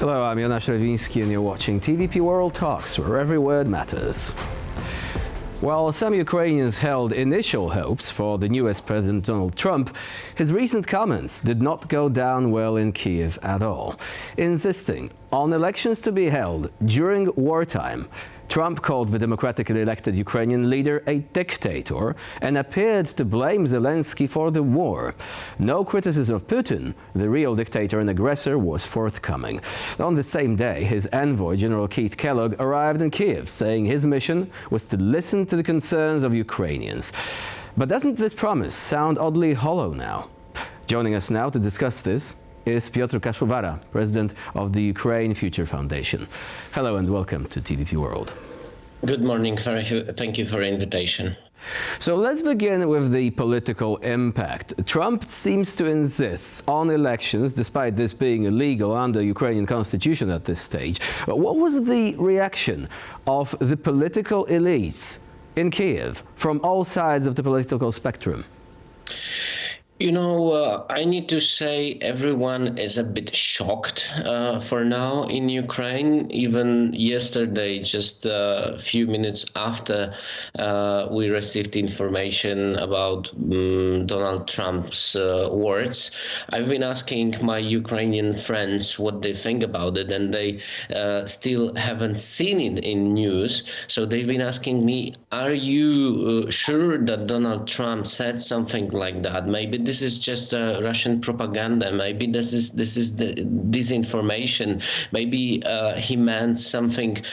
Hello, I'm Jonasz Lewiński and you're watching TVP World Talks, where every word matters. While some Ukrainians held initial hopes for the newest President Donald Trump, his recent comments did not go down well in Kyiv at all. Insisting on elections to be held during wartime, Trump called the democratically elected Ukrainian leader a dictator and appeared to blame Zelenskyy for the war. No criticism of Putin, the real dictator and aggressor, was forthcoming. On the same day, his envoy, General Kellog, arrived in Kyiv, saying his mission was to listen to the concerns of Ukrainians. But doesn't this promise sound oddly hollow now? Joining us now to discuss this is Piotr Kaszuwara, president of the Ukraine Future Foundation. Hello and welcome to TVP World. Good morning. Thank you for the invitation. So let's begin with the political impact. Trump seems to insist on elections, despite this being illegal under Ukrainian constitution at this stage. What was the reaction of the political elites in Kyiv from all sides of the political spectrum? You know, I need to say everyone is a bit shocked for now in Ukraine. Even yesterday, just a few minutes after we received information about Donald Trump's words, I've been asking my Ukrainian friends what they think about it, and they still haven't seen it in news. So they've been asking me, are you sure that Donald Trump said something like that? Maybe this is just Russian propaganda. Maybe this is the disinformation. Maybe he meant something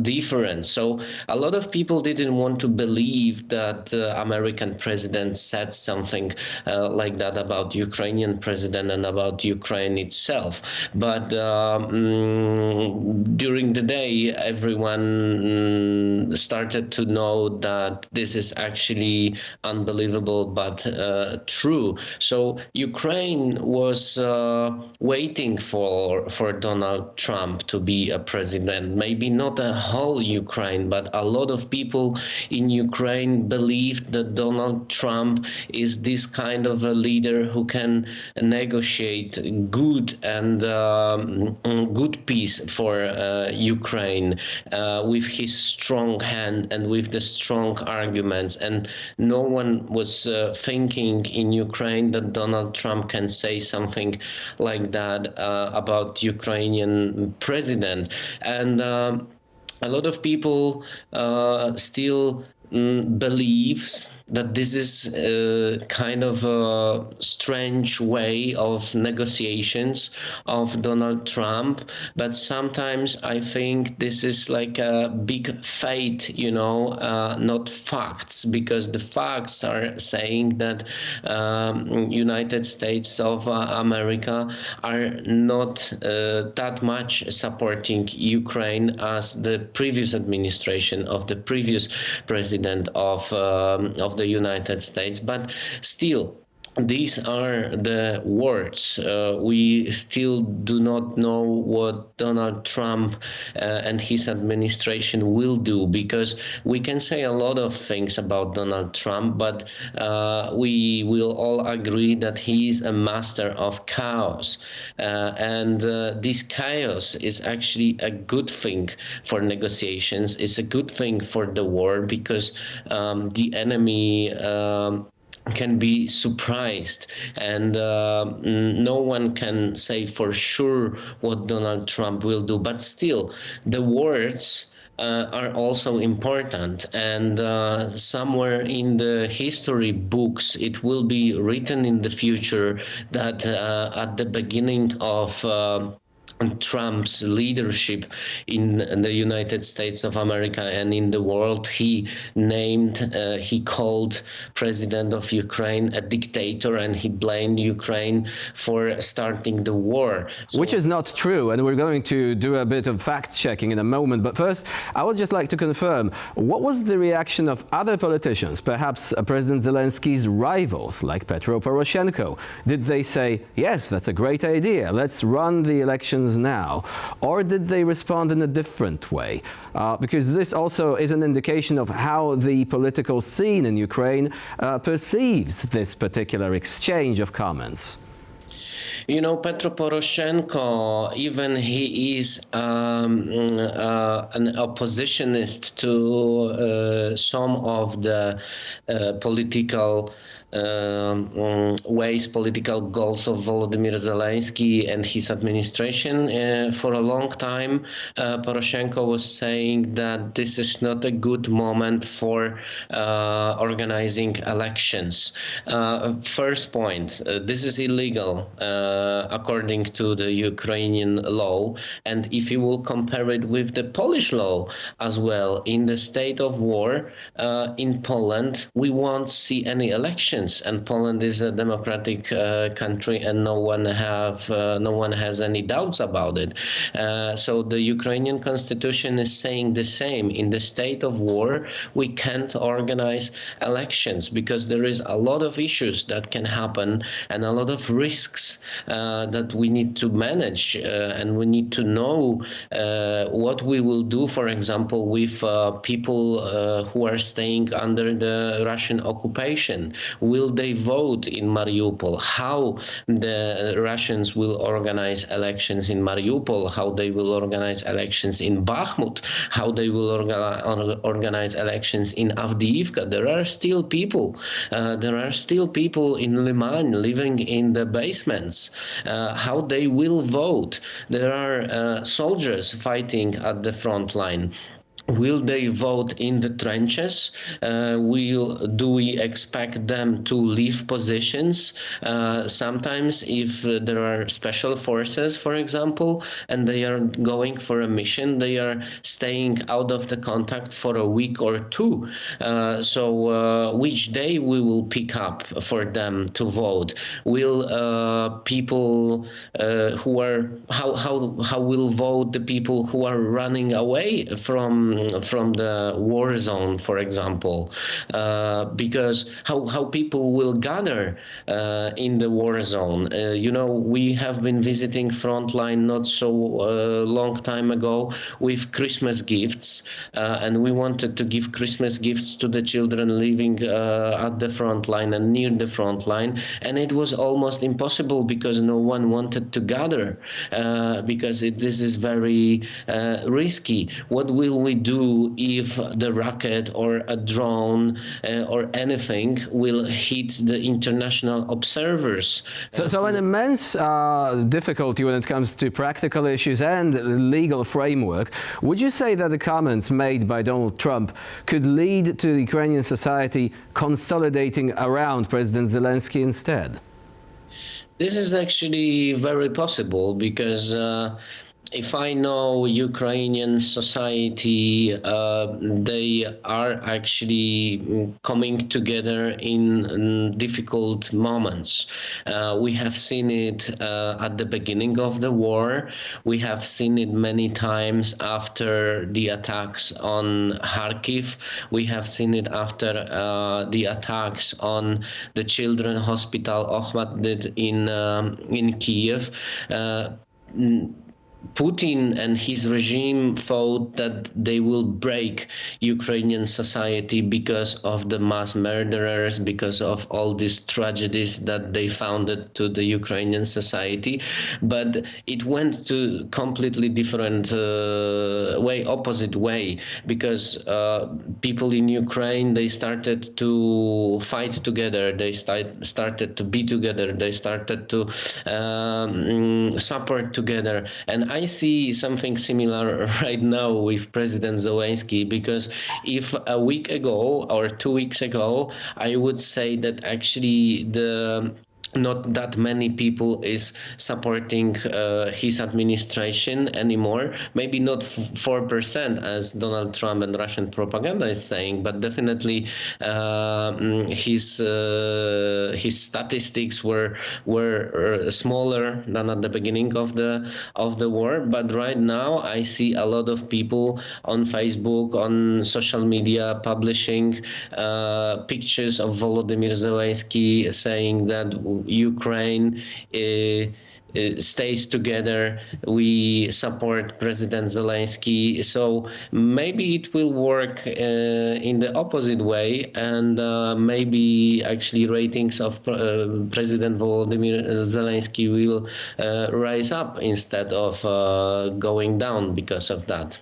different. So a lot of people didn't want to believe that American president said something like that about Ukrainian president and about Ukraine itself. But during the day, everyone started to know that this is actually unbelievable, but true. So Ukraine was waiting for Donald Trump to be a president. Maybe not a whole Ukraine, but a lot of people in Ukraine believed that Donald Trump is this kind of a leader who can negotiate good and good peace for Ukraine with his strong hand and with the strong arguments. And no one was thinking in Ukraine that Donald Trump can say something like that about Ukrainian president. And a lot of people still believes that this is kind of a strange way of negotiations of Donald Trump. But sometimes I think this is like a big fate, you know, not facts, because the facts are saying that United States of America are not that much supporting Ukraine as the previous administration of the previous president of the United States. But still, these are the words. We still do not know what Donald Trump and his administration will do, because we can say a lot of things about Donald Trump, but we will all agree that he is a master of chaos. And this chaos is actually a good thing for negotiations. It's a good thing for the war, because the enemy can be surprised, and no one can say for sure what Donald Trump will do. But still, the words are also important, and somewhere in the history books it will be written in the future that at the beginning of Trump's leadership in the United States of America and in the world, he called President of Ukraine a dictator, and he blamed Ukraine for starting the war. Which is not true, and we're going to do a bit of fact-checking in a moment. But first, I would just like to confirm, what was the reaction of other politicians, perhaps President Zelenskyy's rivals, like Petro Poroshenko? Did they say, yes, that's a great idea, let's run the elections now, or did they respond in a different way? Because this also is an indication of how the political scene in Ukraine perceives this particular exchange of comments. Petro Poroshenko, even he is an oppositionist to some of the political political goals of Volodymyr Zelenskyy and his administration. For a long time, Poroshenko was saying that this is not a good moment for organizing elections. First point, this is illegal according to the Ukrainian law, and if you will compare it with the Polish law as well, in the state of war in Poland, we won't see any elections. And Poland is a democratic country, and no one has any doubts about it. So the Ukrainian constitution is saying the same. In the state of war, we can't organize elections because there is a lot of issues that can happen and a lot of risks that we need to manage, and we need to know what we will do, for example, with people who are staying under the Russian occupation. Will they vote in Mariupol? How the Russians will organize elections in Mariupol? How they will organize elections in Bakhmut? How they will organize elections in Avdiivka? There are still people. There are still people in Liman living in the basements. How they will vote? There are soldiers fighting at the front line. Will they vote in the trenches? Do we expect them to leave positions? Sometimes if there are special forces, for example, and they are going for a mission, they are staying out of the contact for a week or two. So which day we will pick up for them to vote? Will people who are, how will vote the people who are running away from the war zone, for example, because how people will gather in the war zone. We have been visiting frontline not so long time ago with Christmas gifts, and we wanted to give Christmas gifts to the children living at the front line and near the front line, and it was almost impossible because no one wanted to gather because this is very risky. What will we do if the rocket or a drone or anything will hit the international observers? So an immense difficulty when it comes to practical issues and the legal framework. Would you say that the comments made by Donald Trump could lead to the Ukrainian society consolidating around President Zelenskyy instead? This is actually very possible because if I know Ukrainian society, they are actually coming together in difficult moments. We have seen it at the beginning of the war. We have seen it many times after the attacks on Kharkiv. We have seen it after the attacks on the children's hospital Ohmad in Kyiv. Putin and his regime thought that they will break Ukrainian society because of the mass murderers, because of all these tragedies that they founded to the Ukrainian society. But it went to completely different opposite way, because people in Ukraine, they started to fight together, they started to be together, they started to support together. And I see something similar right now with President Zelenskyy, because if a week ago or 2 weeks ago, I would say that actually not that many people is supporting his administration anymore. Maybe not 4% as Donald Trump and Russian propaganda is saying, but definitely his statistics were smaller than at the beginning of the war. But right now I see a lot of people on Facebook, on social media, publishing pictures of Volodymyr Zelenskyy saying that Ukraine stays together. We support President Zelenskyy. So maybe it will work in the opposite way, and maybe actually ratings of President Volodymyr Zelenskyy will rise up instead of going down because of that.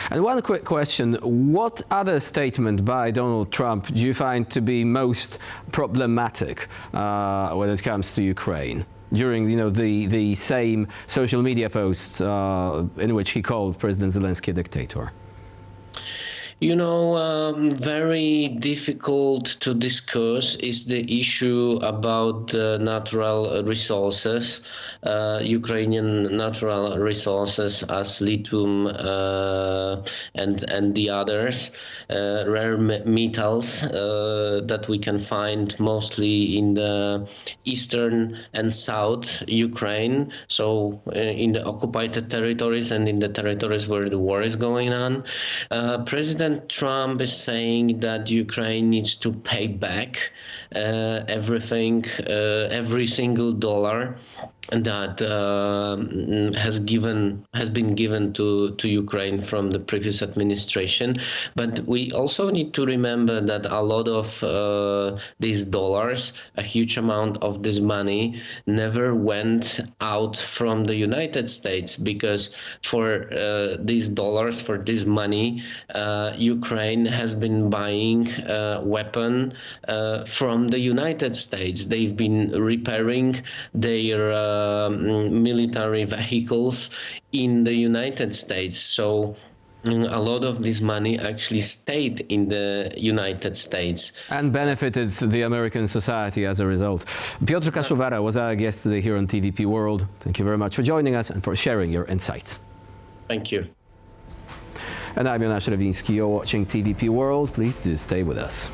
And one quick question, what other statement by Donald Trump do you find to be most problematic when it comes to Ukraine? During the same social media posts in which he called President Zelenskyy a dictator? Very difficult to discuss is the issue about natural resources, Ukrainian natural resources as lithium and the others, rare metals that we can find mostly in the eastern and south Ukraine, so in the occupied territories and in the territories where the war is going on. President Trump is saying that Ukraine needs to pay back everything, every single dollar that has been given to Ukraine from the previous administration. But we also need to remember that a lot of these dollars, a huge amount of this money, never went out from the United States, because for these dollars, for this money, Ukraine has been buying weapon from the United States. They've been repairing their military vehicles in the United States. So a lot of this money actually stayed in the United States. And benefited the American society as a result. Piotr Kaszuwara was our guest today here on TVP World. Thank you very much for joining us and for sharing your insights. Thank you. And I'm Jonasz Rewiński. You're watching TVP World. Please do stay with us.